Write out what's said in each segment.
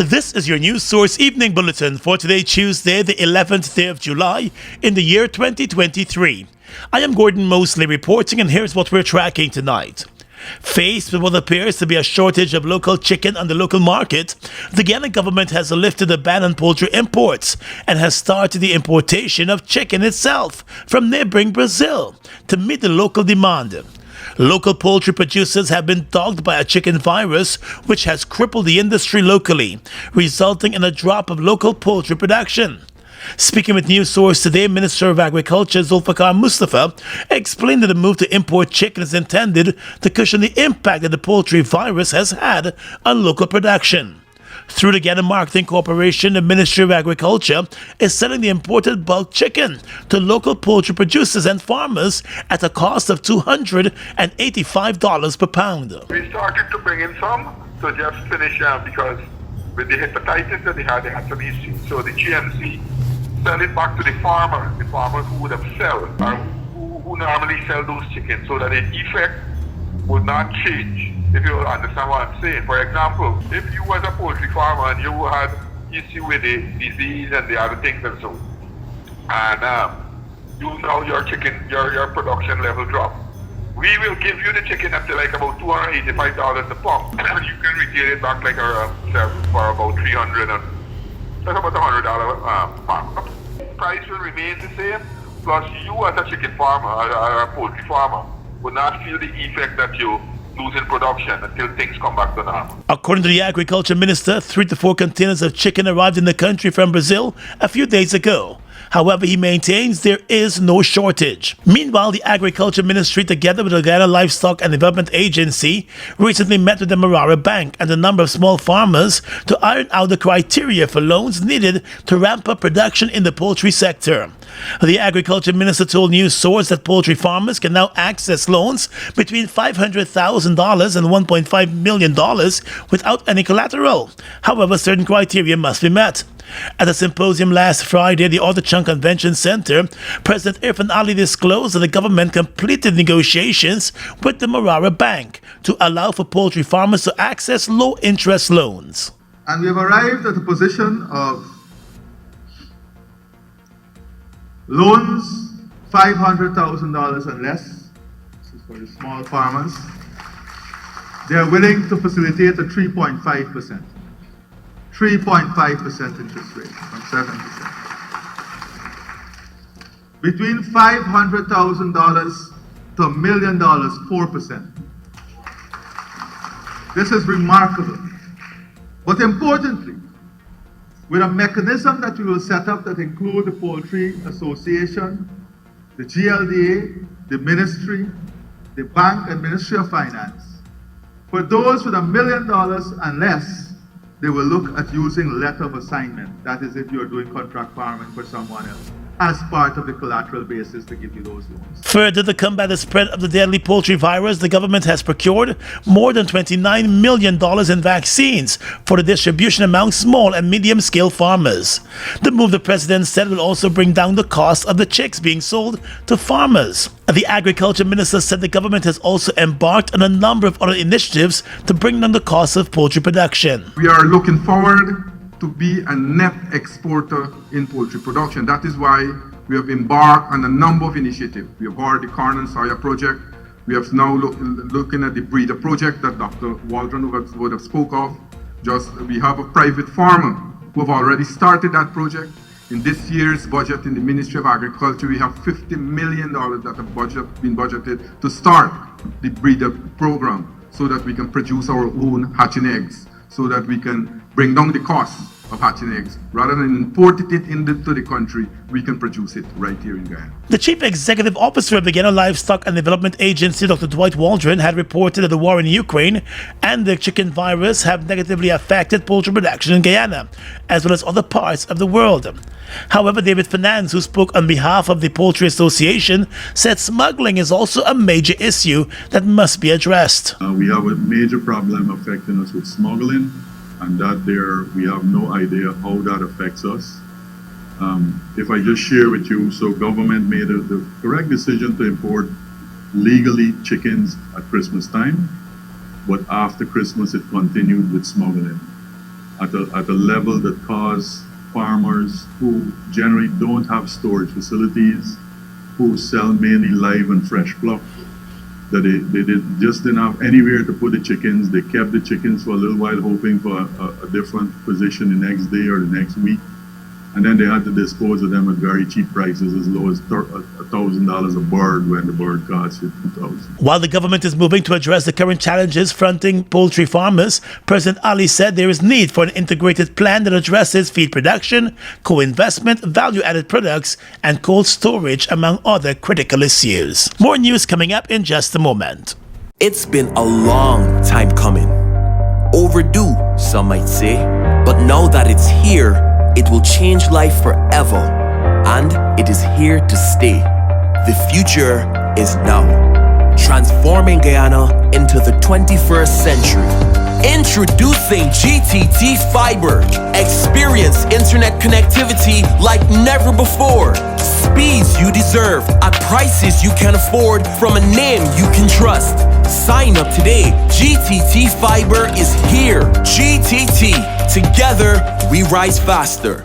This is your News Source Evening Bulletin for today, Tuesday, the 11th day of July in the year 2023. I am Gordon Mosley reporting, and here's what we're tracking tonight. Faced with what appears to be a shortage of local chicken on the local market, the Guyana government has lifted the ban on poultry imports and has started the importation of chicken itself from neighboring Brazil to meet the local demand. Local poultry producers have been dogged by a chicken virus which has crippled the industry locally, resulting in a drop of local poultry production. Speaking with News Source today, Minister of Agriculture Zulfikar Mustafa explained that the move to import chicken is intended to cushion the impact that the poultry virus has had on local production. Through the Guyana Marketing Corporation, the Ministry of Agriculture is selling the imported bulk chicken to local poultry producers and farmers at a cost of $285 per pound. We started to bring in some to just finish because with the hepatitis that they had some issues. So the GMC sell it back to the farmers who would have sold or who normally sell those chickens, so that the effect would not change. If you understand what I'm saying. For example, if you was a poultry farmer and you had issue with the disease and the other things and so, and you know your chicken, your production level drop, we will give you the chicken up to like about $285 a pound. You can retail it back like for about $300 and that's about $100 pound. Price will remain the same. Plus, you as a chicken farmer or a poultry farmer will not feel the effect that you lose in production until things come back to normal. According to the Agriculture Minister, 3 to 4 containers of chicken arrived in the country from Brazil a few days ago. However, he maintains there is no shortage. Meanwhile, the Agriculture Ministry, together with the Guyana Livestock and Development Agency, recently met with the Marara Bank and a number of small farmers to iron out the criteria for loans needed to ramp up production in the poultry sector. The Agriculture Minister told News Source that poultry farmers can now access loans between $500,000 and $1.5 million without any collateral. However, certain criteria must be met. At a symposium last Friday at the Otterchunk Convention Center, President Irfan Ali disclosed that the government completed negotiations with the Marara Bank to allow for poultry farmers to access low-interest loans. And we have arrived at a position of loans $500,000 and less. This is for the small farmers. They are willing to facilitate a 3.5%. 3.5% interest rate from 7%. Between $500,000 to $1 million, 4%. This is remarkable. But importantly, with a mechanism that we will set up that include the Poultry Association, the GLDA, the Ministry, the Bank and Ministry of Finance, for those with $1 million and less, they will look at using letter of assignment. That is, if you are doing contract farming for someone else, as part of the collateral basis to give you those loans. Further, to combat the spread of the deadly poultry virus, the government has procured more than $29 million in vaccines for the distribution among small and medium-scale farmers. The move, the president said, will also bring down the cost of the chicks being sold to farmers. The Agriculture Minister said the government has also embarked on a number of other initiatives to bring down the cost of poultry production. We are looking forward to be a net exporter in poultry production. That is why we have embarked on a number of initiatives. We have already the corn and soya project. We have now looking at the breeder project that Dr. Waldron would have spoke of. We have a private farmer who have already started that project. In this year's budget in the Ministry of Agriculture, we have $50 million that have been budgeted to start the breeder program so that we can produce our own hatching eggs, so that we can bring down the cost of hatching eggs. Rather than importing it into the country, we can produce it right here in Guyana. The Chief Executive Officer of the Guyana Livestock and Development Agency, Dr. Dwight Waldron, had reported that the war in Ukraine and the chicken virus have negatively affected poultry production in Guyana, as well as other parts of the world. However, David Finance, who spoke on behalf of the Poultry Association, said smuggling is also a major issue that must be addressed. We have a major problem affecting us with smuggling, and that we have no idea how that affects us. If I just share with you, so government made the correct decision to import legally chickens at Christmas time, but after Christmas it continued with smuggling. at a level that cause farmers who generally don't have storage facilities, who sell mainly live and fresh flock, that just didn't have anywhere to put the chickens. They kept the chickens for a little while, hoping for a different position the next day or the next week. And then they had to dispose of them at very cheap prices, as low as $1,000 a bird when the bird costs you $2,000. While the government is moving to address the current challenges fronting poultry farmers, President Ali said there is need for an integrated plan that addresses feed production, co-investment, value-added products, and cold storage, among other critical issues. More news coming up in just a moment. It's been a long time coming. Overdue, some might say, but now that it's here, it will change life forever, and it is here to stay. The future is now, transforming Guyana into the 21st century. Introducing GTT Fiber. Experience internet connectivity like never before. Speeds you deserve at prices you can afford from a name you can trust. Sign up today. GTT Fiber is here. GTT. Together, we rise faster.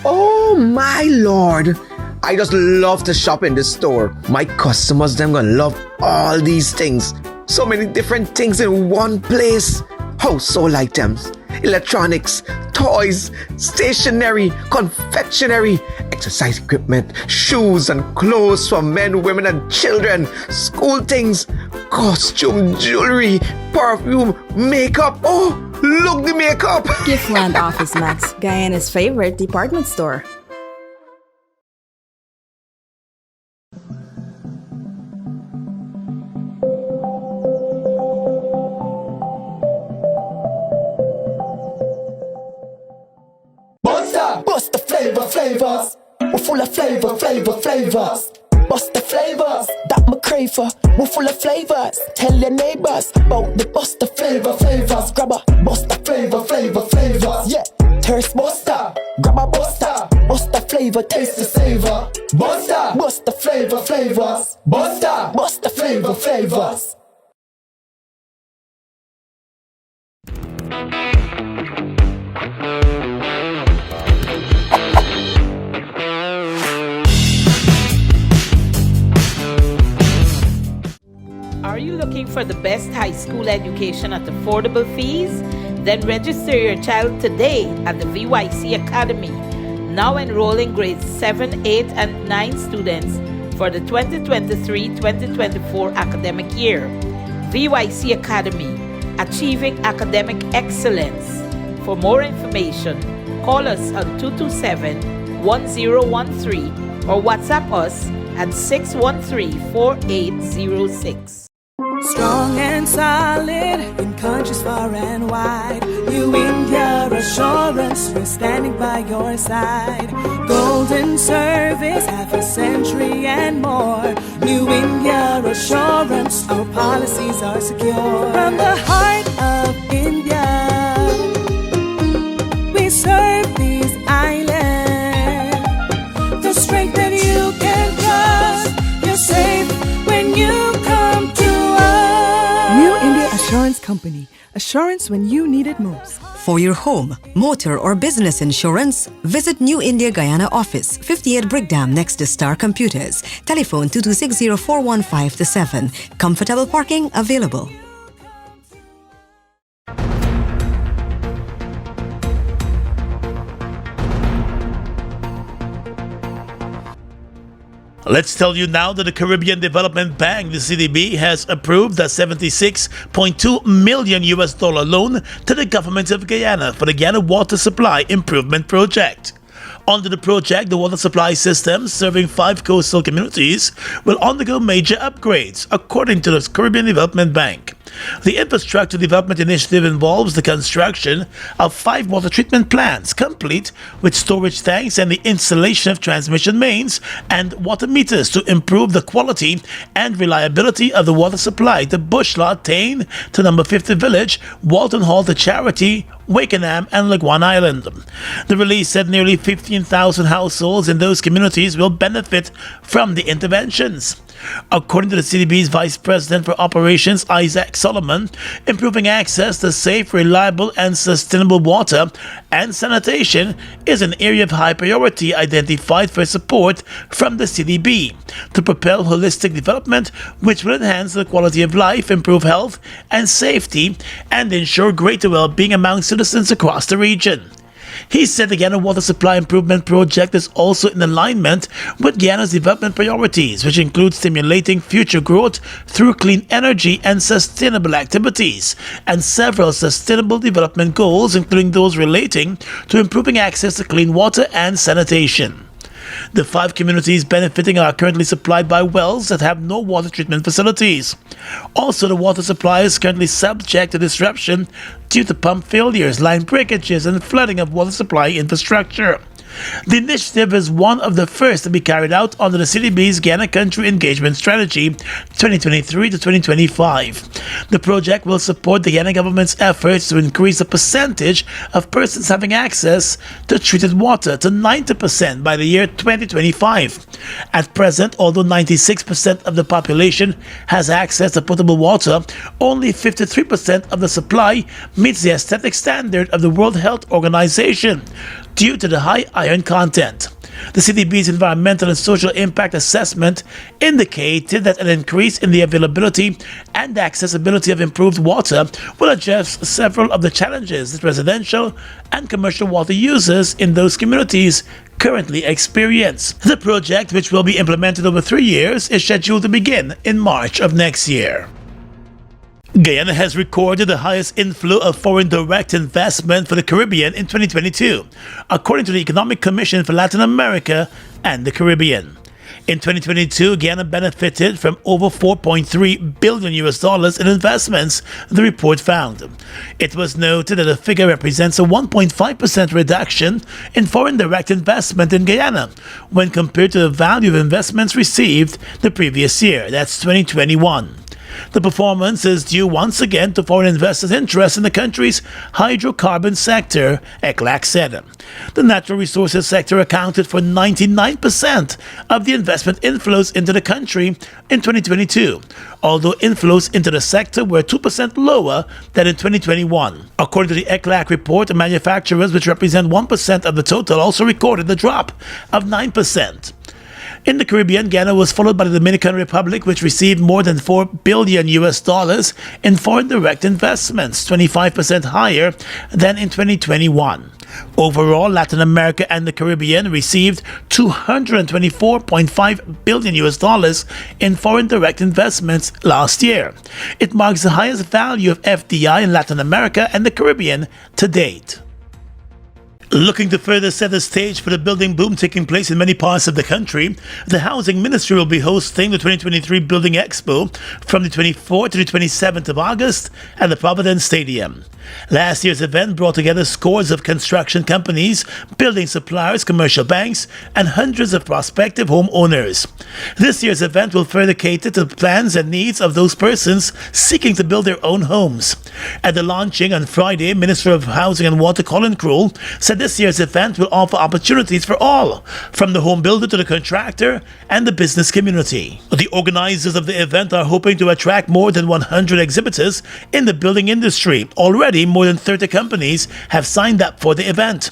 Oh my lord, I just love to shop in this store. My customers, them gonna love all these things. So many different things in one place. Household items, electronics, toys, stationery, confectionery, exercise equipment, shoes and clothes for men, women and children, school things, costume, jewelry, perfume, makeup. Oh, look the makeup! Giftland Office Max, Guyana's favorite department store. Bust the flavors. We're full of flavors. Bust the flavors, that my crave for. We're full of flavors. Tell your neighbors about the bust the flavors. Grab a bust the flavors. Yeah, thirst buster. Grab a buster. Bust the flavor, taste the savor. Bust the flavors. Bust the flavors. Are you looking for the best high school education at affordable fees? Then register your child today at the VYC Academy. Now enrolling grades 7, 8, and 9 students for the 2023-2024 academic year. VYC Academy, achieving academic excellence. For more information, call us on 227-1013 or WhatsApp us at 613-4806. Strong and solid in countries far and wide. New India Assurance, we're standing by your side. Golden service, half a century and more. New India Assurance, our policies are secure. From the heart of India, we serve these islands. The strength that you can trust, you're safe when you come to New India Assurance Company. Assurance when you need it most. For your home, motor or business insurance, visit New India Guyana office, 58 Brickdam next to Star Computers. Telephone 226-0415-7. Comfortable parking available. Let's tell you now that the Caribbean Development Bank, the CDB, has approved a $76.2 million loan to the government of Guyana for the Guyana Water Supply Improvement Project. Under the project, the water supply system serving 5 coastal communities will undergo major upgrades, according to the Caribbean Development Bank. The Infrastructure Development Initiative involves the construction of 5 water treatment plants, complete with storage tanks and the installation of transmission mains and water meters to improve the quality and reliability of the water supply to Bushlot, Tain to Number 50 Village, Walton Hall to Charity, Wakenham and Laguan Island. The release said nearly 15,000 households in those communities will benefit from the interventions. According to the CDB's Vice President for Operations, Isaac Solomon, improving access to safe, reliable, and sustainable water and sanitation is an area of high priority identified for support from the CDB to propel holistic development, which will enhance the quality of life, improve health and safety, and ensure greater well-being among citizens across the region. He said the Guyana Water Supply Improvement Project is also in alignment with Guyana's development priorities, which include stimulating future growth through clean energy and sustainable activities, and several sustainable development goals, including those relating to improving access to clean water and sanitation. The 5 communities benefiting are currently supplied by wells that have no water treatment facilities. Also, the water supply is currently subject to disruption due to pump failures, line breakages, and flooding of water supply infrastructure. The initiative is one of the first to be carried out under the CDB's Guyana Country Engagement Strategy 2023 to 2025. The project will support the Guyana government's efforts to increase the percentage of persons having access to treated water to 90% by the year 2025. At present, although 96% of the population has access to potable water, only 53% of the supply meets the aesthetic standard of the World Health Organization due to the high iron content. The CDB's Environmental and Social Impact Assessment indicated that an increase in the availability and accessibility of improved water will address several of the challenges that residential and commercial water users in those communities currently experience. The project, which will be implemented over 3 years, is scheduled to begin in March of next year. Guyana has recorded the highest inflow of foreign direct investment for the Caribbean in 2022, according to the Economic Commission for Latin America and the Caribbean. In 2022, Guyana benefited from over $4.3 billion in investments, the report found. It was noted that the figure represents a 1.5% reduction in foreign direct investment in Guyana when compared to the value of investments received the previous year, that's 2021. The performance is due once again to foreign investors' interest in the country's hydrocarbon sector, ECLAC said. The natural resources sector accounted for 99% of the investment inflows into the country in 2022, although inflows into the sector were 2% lower than in 2021. According to the ECLAC report, manufacturers, which represent 1% of the total, also recorded a drop of 9%. In the Caribbean, Guyana was followed by the Dominican Republic, which received more than $4 billion in foreign direct investments, 25% higher than in 2021. Overall, Latin America and the Caribbean received $224.5 billion in foreign direct investments last year. It marks the highest value of FDI in Latin America and the Caribbean to date. Looking to further set the stage for the building boom taking place in many parts of the country, the Housing Ministry will be hosting the 2023 Building Expo from the 24th to the 27th of August at the Providence Stadium. Last year's event brought together scores of construction companies, building suppliers, commercial banks, and hundreds of prospective homeowners. This year's event will further cater to the plans and needs of those persons seeking to build their own homes. At the launching on Friday, Minister of Housing and Water Colin Krul said this year's event will offer opportunities for all, from the home builder to the contractor and the business community. The organizers of the event are hoping to attract more than 100 exhibitors in the building industry. Already, more than 30 companies have signed up for the event.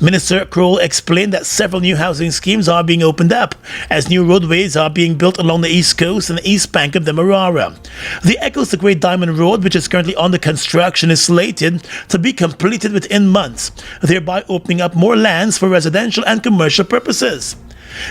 Minister Kroll explained that several new housing schemes are being opened up as new roadways are being built along the east coast and the east bank of the Demerara. The Echoes to Great Diamond Road, which is currently under construction, is slated to be completed within months, thereby opening up more lands for residential and commercial purposes.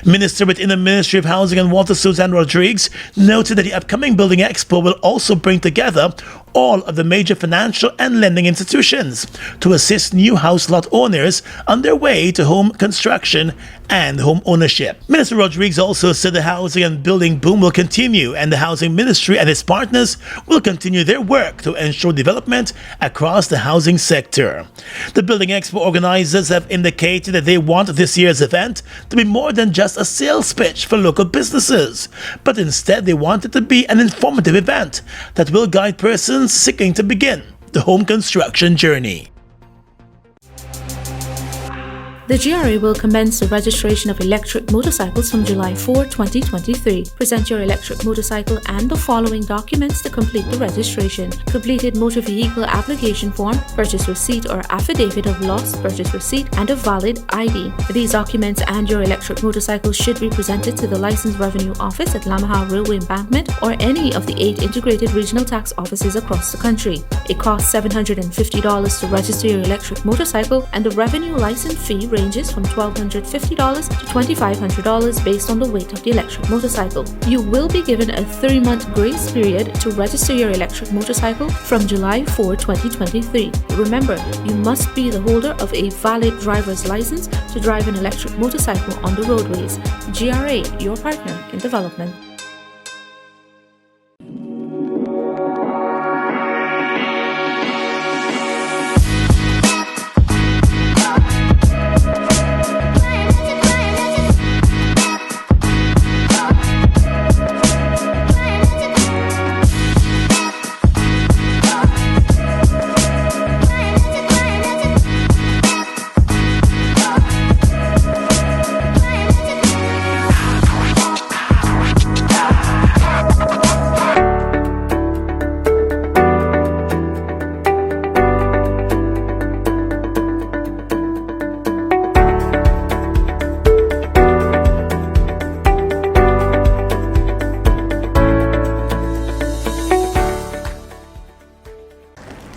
Minister within the Ministry of Housing and Water, Suzanne Rodriguez, noted that the upcoming Building Expo will also bring together all of the major financial and lending institutions to assist new house lot owners on their way to home construction and home ownership. Minister Rodriguez also said the housing and building boom will continue, and the Housing Ministry and its partners will continue their work to ensure development across the housing sector. The Building Expo organizers have indicated that they want this year's event to be more than just a sales pitch for local businesses, but instead they want it to be an informative event that will guide persons seeking to begin the home construction journey. The GRA will commence the registration of electric motorcycles from July 4, 2023. Present your electric motorcycle and the following documents to complete the registration: completed motor vehicle application form, purchase receipt or affidavit of loss, purchase receipt, and a valid ID. These documents and your electric motorcycle should be presented to the Licensed Revenue Office at Lamaha Railway Embankment or any of the 8 integrated regional tax offices across the country. It costs $750 to register your electric motorcycle, and the revenue license fee ranges from $1,250 to $2,500 based on the weight of the electric motorcycle. You will be given a 3-month grace period to register your electric motorcycle from July 4, 2023. Remember, you must be the holder of a valid driver's license to drive an electric motorcycle on the roadways. GRA, your partner in development.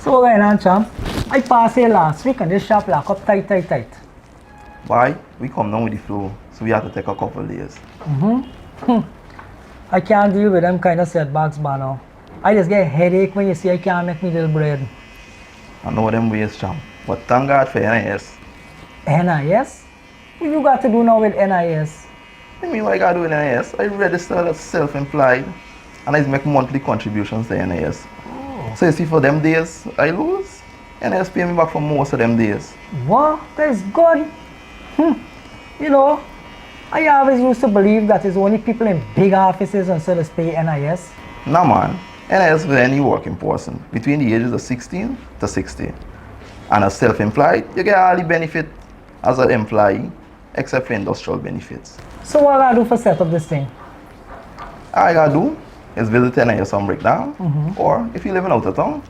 So going on, champ? I passed here last week and this shop lock up tight. Why? We come down with the flow, so we have to take a couple of days. I can't deal with them kind of setbacks, Bano. I just get a headache when you see I can't make me little bread. I know them ways, champ, but thank God for NIS. NIS? What you got to do now with NIS? I mean, what I got to do with NIS? I registered as self-employed and I make monthly contributions to NIS. So you see, for them days I lose, NIS pay me back for most of them days. What? That's good. You know, I always used to believe that it's only people in big offices and sellers pay NIS. Nah man, NIS for any working person between the ages of 16 to 60. And as self-employed, you get all the benefit as an employee except for industrial benefits. So what I gotta do for set up this thing? All I gotta do is visit NIS on breakdown, or if you're living out of town,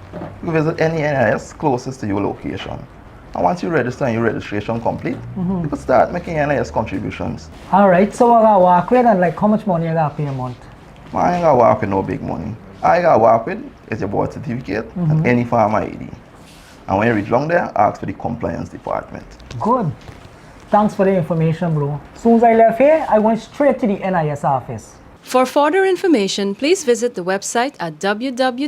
you visit any NIS closest to your location. And once you register and your registration complete, you can start making NIS contributions. Alright, so I gotta walk with and like how much money I gotta pay a month? I ain't gotta walk with no big money. All I gotta walk with is your birth certificate and any farm ID. And when you reach down there, ask for the compliance department. Good. Thanks for the information, bro. As soon as I left here, I went straight to the NIS office. For further information, please visit the website at www.nis.org.gy,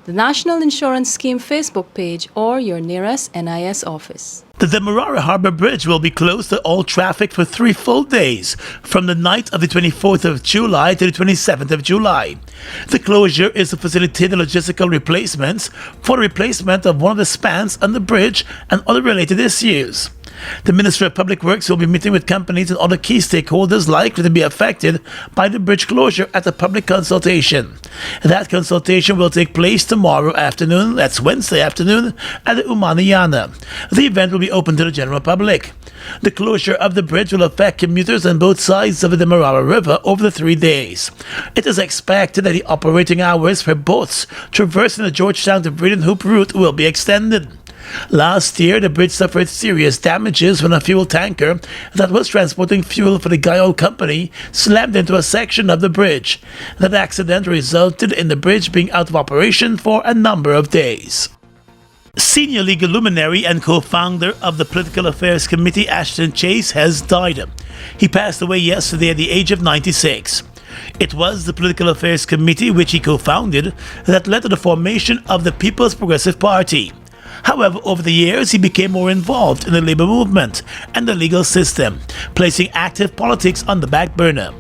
the National Insurance Scheme Facebook page, or your nearest NIS office. The Demerara Harbour Bridge will be closed to all traffic for 3 full days, from the night of the 24th of July to the 27th of July. The closure is to facilitate the logistical replacements for the replacement of one of the spans on the bridge and other related issues. The Ministry of Public Works will be meeting with companies and other key stakeholders likely to be affected by the bridge closure at a public consultation. That consultation will take place tomorrow afternoon, that's Wednesday afternoon, at the Guyana. The event will be open to the general public. The closure of the bridge will affect commuters on both sides of the Demerara River over the 3 days. It is expected that the operating hours for boats traversing the Georgetown to Breeden Hoop route will be extended. Last year, the bridge suffered serious damages when a fuel tanker that was transporting fuel for the Guyana company slammed into a section of the bridge. That accident resulted in the bridge being out of operation for a number of days. Senior legal luminary and co-founder of the Political Affairs Committee, Ashton Chase, has died. He passed away yesterday at the age of 96. It was the Political Affairs Committee, which he co-founded, that led to the formation of the People's Progressive Party. However, over the years, he became more involved in the labor movement and the legal system, placing active politics on the back burner.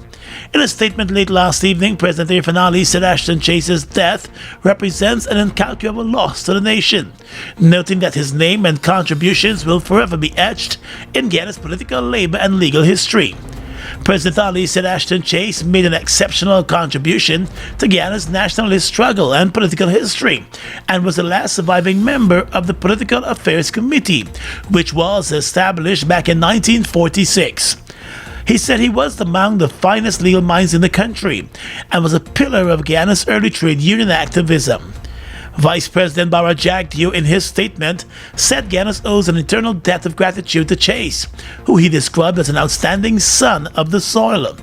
In a statement late last evening, President Finale said Ashton Chase's death represents an incalculable loss to the nation, noting that his name and contributions will forever be etched in Guyana's political, labor and legal history. President Ali said Ashton Chase made an exceptional contribution to Guyana's nationalist struggle and political history, and was the last surviving member of the Political Affairs Committee, which was established back in 1946. He said he was among the finest legal minds in the country and was a pillar of Guyana's early trade union activism. Vice President Barra Jagdeo, in his statement, said Guyana owes an eternal debt of gratitude to Chase, who he described as an outstanding son of the soil.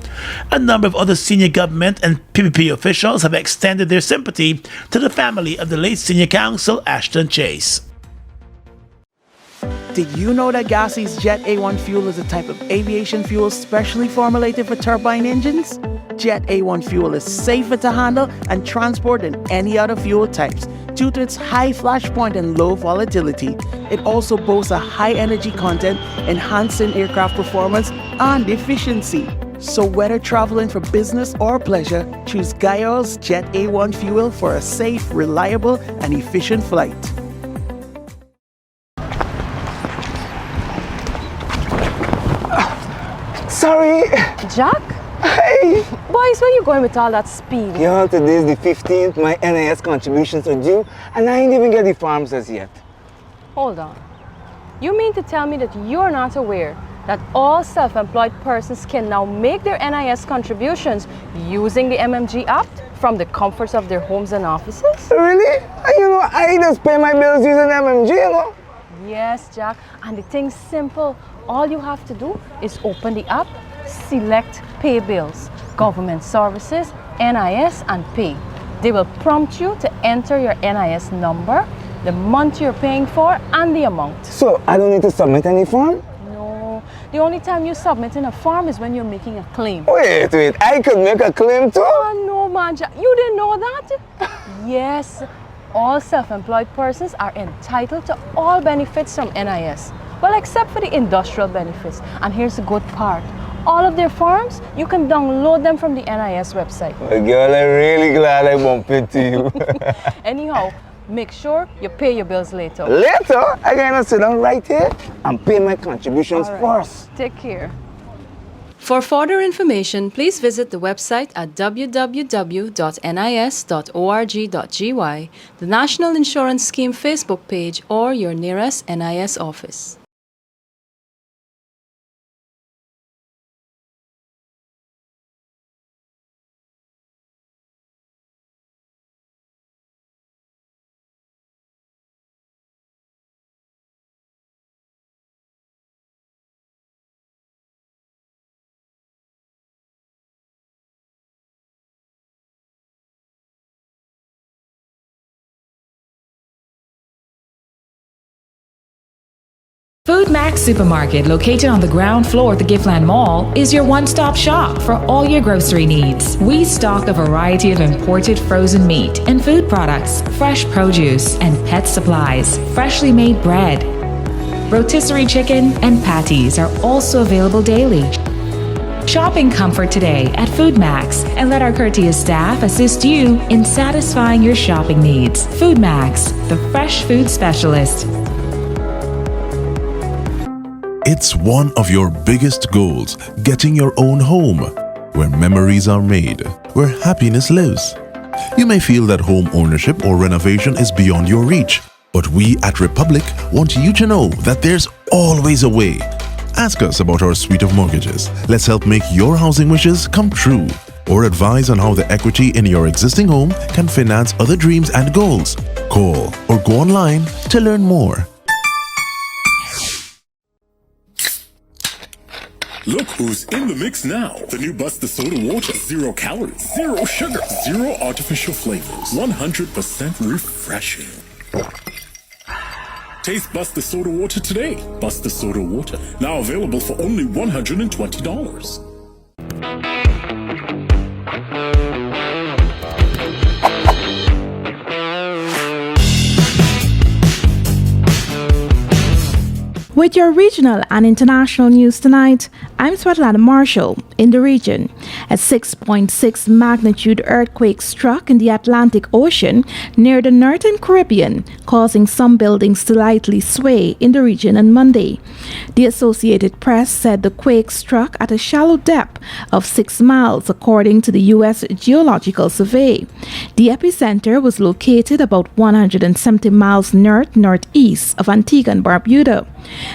A number of other senior government and PPP officials have extended their sympathy to the family of the late senior counsel Ashton Chase. Did you know that Gassi's Jet A1 fuel is a type of aviation fuel specially formulated for turbine engines? Jet A1 fuel is safer to handle and transport than any other fuel types due to its high flash point and low volatility. It also boasts a high energy content, enhancing aircraft performance and efficiency. So whether traveling for business or pleasure, choose Guyana's Jet A1 fuel for a safe, reliable, and efficient flight. Sorry. Jack? Hey. Boys, where you going with all that speed? Yo, today's the 15th. My NIS contributions are due, and I ain't even get the forms as yet. Hold on. You mean to tell me that you're not aware that all self-employed persons can now make their NIS contributions using the MMG app from the comforts of their homes and offices? Really? You know, I just pay my bills using MMG, you know? Yes, Jack. And the thing's simple. All you have to do is open the app, select Pay Bills, Government Services, NIS, and Pay. They will prompt you to enter your NIS number, the month you're paying for, and the amount. So I don't need to submit any form? No. The only time you submit in a form is when you're making a claim. Wait. I could make a claim too? Oh, no, man. You didn't know that? Yes. All self-employed persons are entitled to all benefits from NIS. Well, except for the industrial benefits. And here's the good part. All of their forms, you can download them from the NIS website. Well, girl, I'm really glad I bumped into you. Anyhow, make sure you pay your bills later. Later? I gotta sit down right here and pay my contributions first. Take care. For further information, please visit the website at www.nis.org.gy, the National Insurance Scheme Facebook page, or your nearest NIS office. Food Max Supermarket, located on the ground floor at the Giftland Mall, is your one-stop shop for all your grocery needs. We stock a variety of imported frozen meat and food products, fresh produce, and pet supplies, freshly made bread. Rotisserie chicken and patties are also available daily. Shop in comfort today at Food Max and let our courteous staff assist you in satisfying your shopping needs. Food Max, the fresh food specialist. It's one of your biggest goals, getting your own home, where memories are made, where happiness lives. You may feel that home ownership or renovation is beyond your reach, but we at Republic want you to know that there's always a way. Ask us about our suite of mortgages. Let's help make your housing wishes come true, or advise on how the equity in your existing home can finance other dreams and goals. Call or go online to learn more. Look who's in the mix now. The new Buster Soda Water. 0 calories, 0 sugar, 0 artificial flavors. 100% refreshing. Taste Buster Soda Water today. Buster Soda Water. Now available for only $120. With your regional and international news tonight, I'm Svetlana Marshall. in the region. A 6.6 magnitude earthquake struck in the Atlantic Ocean near the Northern Caribbean, causing some buildings to lightly sway in the region on Monday. The Associated Press said the quake struck at a shallow depth of 6 miles, according to the U.S. Geological Survey. The epicenter was located about 170 miles northeast of Antigua and Barbuda.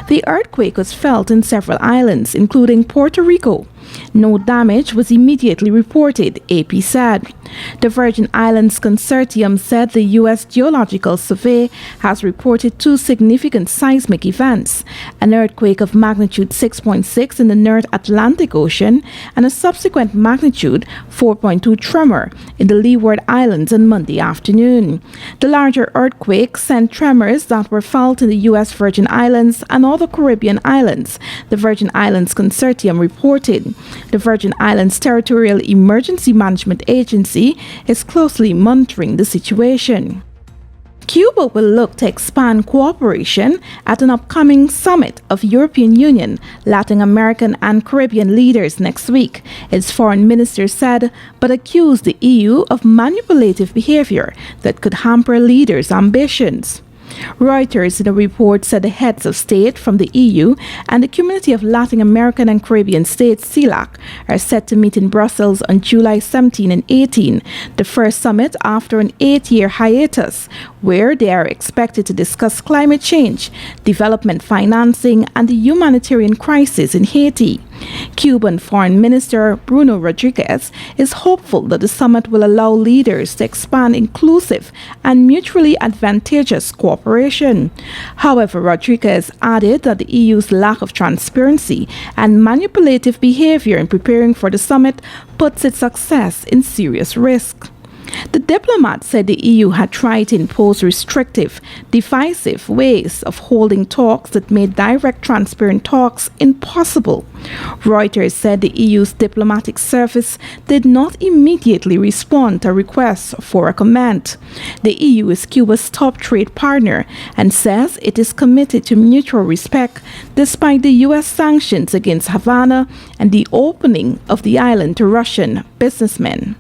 The earthquake was felt in several islands, including Puerto Rico. No damage was immediately reported, AP said. The Virgin Islands Consortium said the U.S. Geological Survey has reported 2 significant seismic events, an earthquake of magnitude 6.6 in the North Atlantic Ocean and a subsequent magnitude 4.2 tremor in the Leeward Islands on Monday afternoon. The larger earthquake sent tremors that were felt in the U.S. Virgin Islands and other Caribbean islands, the Virgin Islands Consortium reported. The Virgin Islands Territorial Emergency Management Agency is closely monitoring the situation. Cuba will look to expand cooperation at an upcoming summit of European Union, Latin American and Caribbean leaders next week, its foreign minister said, but accused the EU of manipulative behavior that could hamper leaders' ambitions. Reuters in a report said the heads of state from the EU and the Community of Latin American and Caribbean States, CELAC, are set to meet in Brussels on July 17 and 18, the first summit after an 8-year hiatus, where they are expected to discuss climate change, development financing, and the humanitarian crisis in Haiti. Cuban Foreign Minister Bruno Rodriguez is hopeful that the summit will allow leaders to expand inclusive and mutually advantageous cooperation. However, Rodriguez added that the EU's lack of transparency and manipulative behavior in preparing for the summit puts its success in serious risk. The diplomat said the EU had tried to impose restrictive, divisive ways of holding talks that made direct, transparent talks impossible. Reuters said the EU's diplomatic service did not immediately respond to requests for a comment. The EU is Cuba's top trade partner and says it is committed to mutual respect despite the U.S. sanctions against Havana and the opening of the island to Russian businessmen.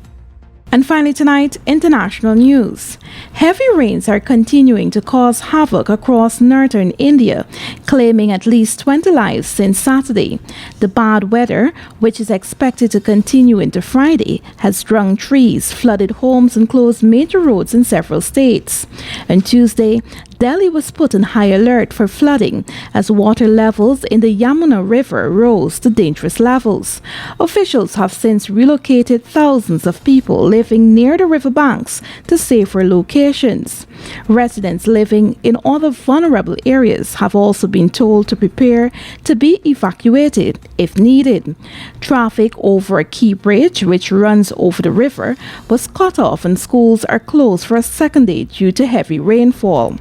And finally tonight, international news. Heavy rains are continuing to cause havoc across northern India, claiming at least 20 lives since Saturday. The bad weather, which is expected to continue into Friday, has sprung trees, flooded homes, and closed major roads in several states. On Tuesday, Delhi was put on high alert for flooding as water levels in the Yamuna River rose to dangerous levels. Officials have since relocated thousands of people living near the riverbanks to safer locations. Residents living in other vulnerable areas have also been told to prepare to be evacuated if needed. Traffic over a key bridge, which runs over the river, was cut off and schools are closed for a second day due to heavy rainfall.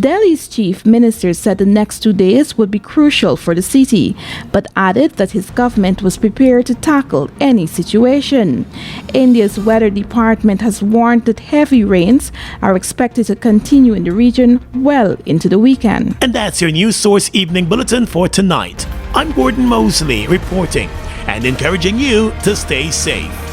Delhi's chief minister said the next 2 days would be crucial for the city, but added that his government was prepared to tackle any situation. India's weather department has warned that heavy rains are expected to continue in the region well into the weekend. And that's your News Source Evening Bulletin for tonight. I'm Gordon Mosley reporting and encouraging you to stay safe.